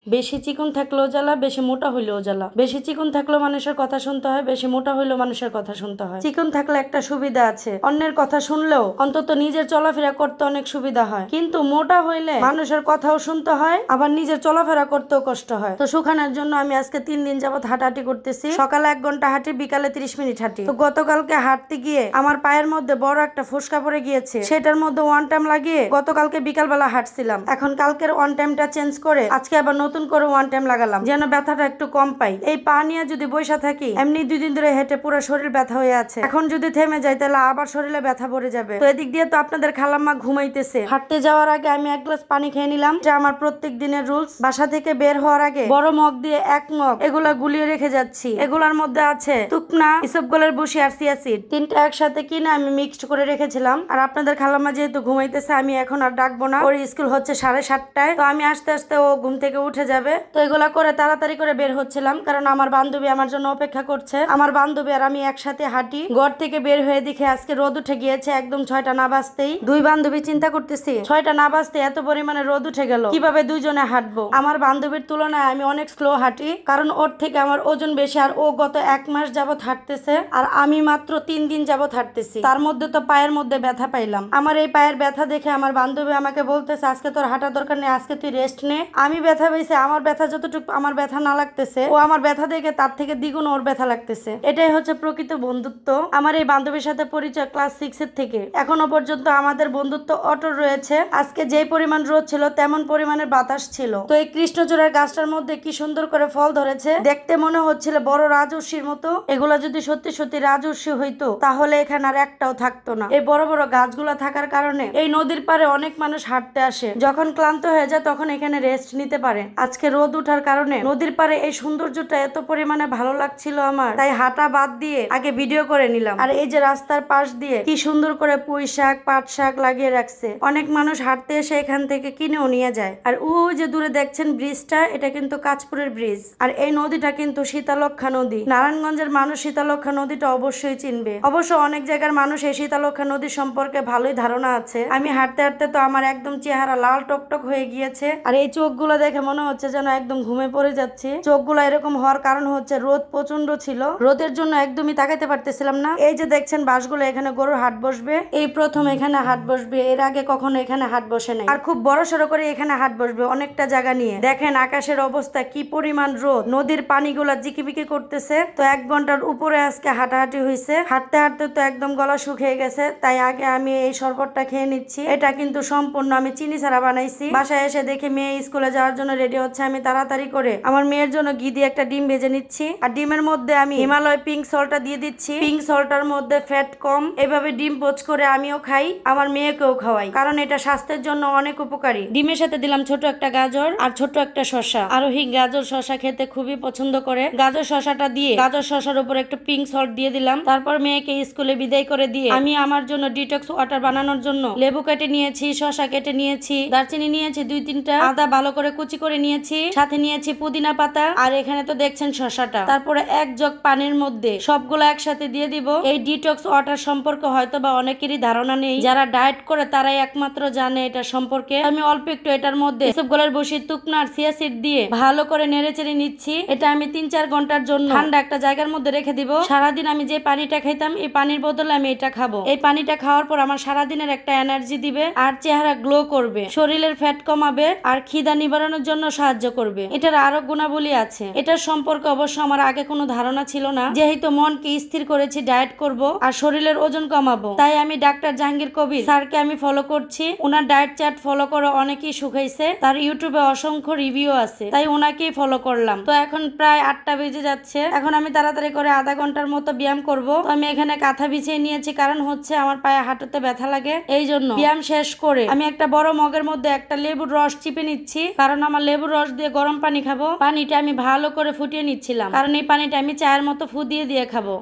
বেশি চিকন থাকলেও জ্বালা, বেশি মোটা হইলেও জ্বালা। বেশি চিকন থাকলেও মানুষের কথা শুনতে হয়, বেশি মোটা হইলেও মানুষের কথা শুনতে হয়। চিকন থাকলে একটা সুবিধা আছে, অন্যের কথা শুনলেও অন্তত নিজের চলাফেরা করতে অনেক সুবিধা হয়। কিন্তু মোটা হইলে মানুষের কথাও শুনতে হয়, আবার নিজের চলাফেরা করতেও কষ্ট হয়। তো শুকানোর জন্য আমি আজকে 3 দিন যাবত হাঁটাহাঁটি করতেছি। সকালে 1 ঘন্টা হাঁটি, বিকালে 30 মিনিট হাঁটি। তো গতকালকে হাঁটতে গিয়ে আমার পায়ের মধ্যে বড় একটা ফোসকা পড়ে গিয়েছে, সেটার মধ্যে ওয়ান টাইম লাগিয়ে গতকালকে বিকালবেলা হাঁটছিলাম। এখন কালকের ওয়ান টাইমটা চেঞ্জ করে আজকে আবার নতুন করে ওয়ান টাইম লাগালাম, যেন ব্যথাটা একটু কম পাই। এই পা নিয়ে যদি বসে থাকি, এমনি 2 দিন ধরে হেঁটে পুরো শরীর ব্যথা হয়ে আছে। এখন যদি থেমে যাই তাহলে আবার শরীরে ব্যথা পড়ে যাবে। তো এদিক দিয়ে তো আপনাদের খালাম্মা ঘুমাইতেছে। হাঁটতে যাওয়ার আগে আমি 1 গ্লাস পানি খেয়ে নিলাম, এটা আমার প্রত্যেক দিনের রুলস। বাসা থেকে বের হওয়ার আগে বড় মগ দিয়ে 1 মগ এগুলা গুলিয়ে রেখে যাচ্ছি। এগুলার মধ্যে আছে তুকনা, ইসবগুলের বসি আর সিয়াসিড, 3টা একসাথে কিনে আমি মিক্সড করে রেখেছিলাম। আর আপনাদের খালাম্মা যেহেতু ঘুমাইতেছে, আমি এখন আর ডাকবো না। ওর স্কুল হচ্ছে 7:30টায়, তো আমি আস্তে আস্তে ও ঘুম থেকে উঠে যাবে। তো এগুলা করে তাড়াতাড়ি করে বের হচ্ছিলাম, কারণ আমার বান্ধবী আমার জন্য অপেক্ষা করছে। আমার বান্ধবী আর আমি একসাথে হাঁটি। ঘর থেকে বের হয়ে দেখে আজকে রোদ উঠে গিয়েছে, একদম 6টা না বাজতেই। 2 বান্ধবী চিন্তা করতেছি 6টা না বাজতে এত পরিমাণে রোদ উঠে গেল, কিভাবে দুইজনে হাঁটবো। আমার বান্ধবীর তুলনায় আমি অনেক স্লো হাঁটি, কারণ ওর থেকে আমার ওজন বেশি, আর ও গত 1 মাস যাবত হাঁটতেছে, আর আমি মাত্র 3 দিন যাবত হাঁটতেছি। তার মধ্যে তো পায়ের মধ্যে ব্যথা পাইলাম। আমার এই পায়ের ব্যথা দেখে আমার বান্ধবী আমাকে বলতেছে, আজকে তোর হাঁটার দরকার নেই, আজকে তুই রেস্ট নে। আমি ব্যথা পেয়েছি, আমার ব্যথা যতটুকু আমার ব্যথা না লাগতেছে, ও আমার ব্যথা দেখে তার থেকে দ্বিগুণ ওর ব্যথা লাগতেছে। এটাই হচ্ছে প্রকৃত বন্ধুত্ব। আমার এই বান্ধবীর সাথে পরিচয় ক্লাস 6 এর থেকে, এখনো পর্যন্ত আমাদের বন্ধুত্ব অটল রয়েছে। আজকে যেই পরিমাণ রোদ ছিল তেমন পরিমাণের বাতাস ছিল। তো এই কৃষ্ণচূড়ার গাছটার মধ্যে কি সুন্দর করে ফল ধরেছে, দেখতে মনে হচ্ছিল বড় রাজর্ষির মতো। এগুলা যদি সত্যি সত্যি রাজর্ষি হইতো তাহলে এখানে আর একটাও থাকতো না। এই বড় বড় গাছগুলা থাকার কারণে এই নদীর পারে অনেক মানুষ হাঁটতে আসে, যখন ক্লান্ত হয়ে যায় তখন এখানে রেস্ট নিতে পারে। আজকে রোদ উঠার কারণে নদীর পারে এই সৌন্দর্যটা এত পরিমাণে ভালো লাগছিল আমার, তাই হাঁটা বাদ দিয়ে আগে ভিডিও করে নিলাম। আর এই যে রাস্তার পাশ দিয়ে কি সুন্দর করে পুঁই শাক, পাট শাক লাগিয়ে রাখছে, অনেক মানুষ হাঁটতে এসে এখান থেকে কিনেও নিয়ে যায়। আর ওই যে দূরে দেখছেন ব্রিজটা, এটা কিন্তু কাঁচপুরের ব্রিজ। আর এই নদীটা কিন্তু শীতলক্ষা নদী। নারায়ণগঞ্জের মানুষ শীতলক্ষা নদীটা অবশ্যই চিনবে। অবশ্য অনেক জায়গার মানুষ এই শীতলক্ষা নদী সম্পর্কে ভালোই ধারণা আছে। আমি হাঁটতে হাঁটতে তো আমার একদম চেহারা লাল টকটক হয়ে গিয়েছে, আর এই চোখগুলো দেখে মনে হচ্ছে যেন একদম ঘুমে পড়ে যাচ্ছে। চোখগুলো এরকম হওয়ার কারণ হচ্ছে রোদ প্রচন্ড ছিল, রোদের জন্য একদমই তাকাইতে পারতেছিলাম না। এই যে দেখছেন বাসগুলো, এখানে গরুর হাট বসবে, এই প্রথম এখানে হাট বসবে, এর আগে কখনো এখানে হাট বসে নাই। আর খুব বড় সড়ো করে এখানে হাট বসবে, অনেকটা জায়গা নিয়ে। দেখেন আকাশের অবস্থা, কি পরিমাণ রোদ, নদীর পানিগুলা জিকিবিকি করতেছে। তো 1 ঘন্টার উপরে আজকে হাঁটাহাঁটি হয়েছে। হাঁটতে হাঁটতে তো একদম গলা শুকিয়ে গেছে, তাই আগে আমি এই শরবতটা খেয়ে নিচ্ছি। এটা কিন্তু সম্পূর্ণ আমি চিনি ছাড়া বানাইছি। বাসায় এসে দেখে মেয়ে স্কুলে যাওয়ার জন্য রেডি হচ্ছে, আমি তাড়াতাড়ি করে আমার মেয়ের জন্য ঘি দিয়ে একটা ডিম ভেজে নিচ্ছি। আর ডিমের মধ্যে আমি হিমালয় পিঙ্ক সল্টটা দিয়ে দিচ্ছি। পিঙ্ক সল্টটার মধ্যে ফ্যাট কম। এভাবে ডিম পোচ করে আমিও খাই, আমার মেয়েকেও খাওয়াই, কারণ এটা স্বাস্থ্যের জন্য অনেক উপকারী। ডিমের সাথে দিলাম ছোট একটা গাজর আর ছোট একটা শসা। আরোহী গাজর শসা খেতে খুবই পছন্দ করে। গাজর শসাটা দিয়ে গাজর শসার উপর একটু পিঙ্ক সল্ট দিয়ে দিলাম। তারপর মেয়েকে স্কুলে বিদায় করে দিয়ে আমি আমার জন্য ডিটক্স ওয়াটার বানানোর জন্য লেবু কেটে নিয়েছি, শসা কেটে নিয়েছি, দারচিনি নিয়েছি 2-3টা, আদা ভালো করে কুচি করে নিয়েছি, সাথে নিয়েছি পুদিনা পাতা, আর এখানে তো দেখছেন শসাটা। তারপরে 1 জগ পানির মধ্যে সবগুলো একসাথে দিয়ে দিব। এই ডিটক্স ওয়াটার সম্পর্কে হয়তো বা অনেকেরই ধারণা নেই, যারা ডায়েট করে তারাই একমাত্র জানে এটা সম্পর্কে। আমি অল্প একটু এটার মধ্যে ইসবগুলের বসি, তুকনা আর সিয়াসিড দিয়ে ভালো করে নেড়েচেড়ে নিচ্ছি। এটা আমি 3-4 ঘন্টার জন্য ঠান্ডা একটা জায়গার মধ্যে রেখে দিব। সারাদিন আমি যে পানিটা খাইতাম এই পানির বদলে আমি এটা খাবো। এই পানিটা খাওয়ার পর আমার সারাদিনের একটা এনার্জি দিবে, আর চেহারা গ্লো করবে, শরীরের ফ্যাট কমাবে, আর খিদা নিবারণের জন্য সাহায্য করবে। এটার আরো গুণাবলী আছে। এটার সম্পর্কে অবশ্য আমার আগে কোনো ধারণা ছিল না। যেহেতু মনকে স্থির করেছি ডায়েট করব আর শরীরের ওজন কমাবো, তাই আমি ডাক্তার জাহাঙ্গীর কবির স্যারকে আমি ফলো করছি। ওনার ডায়েট চার্ট ফলো করে অনেকেই শুকাইছে, তার ইউটিউবে অসংখ্য রিভিউ আছে, তাই ওনাকেই ফলো করলাম। তো এখন প্রায় 8টা বেজে যাচ্ছে। এখন আমি তাড়াতাড়ি করে আধা ঘন্টার মতো ব্যায়াম করব। তো আমি এখানে কাঁথা বিছিয়ে নিয়েছি, কারণ হচ্ছে আমার পায়ে হাঁটুতে ব্যথা লাগে, এই জন্য। ব্যায়াম শেষ করে আমি একটা বড় মগের মধ্যে একটা লেবুর রস চিপে নিচ্ছি, কারণ আমার লেবুর রস দিয়ে গরম পানি খাবো। পানিটা আমি ভালো করে ফুটিয়ে নিচ্ছিলাম, কারণ এই পানিটা আমি চায়ের মতো ফু দিয়ে দিয়ে খাবো।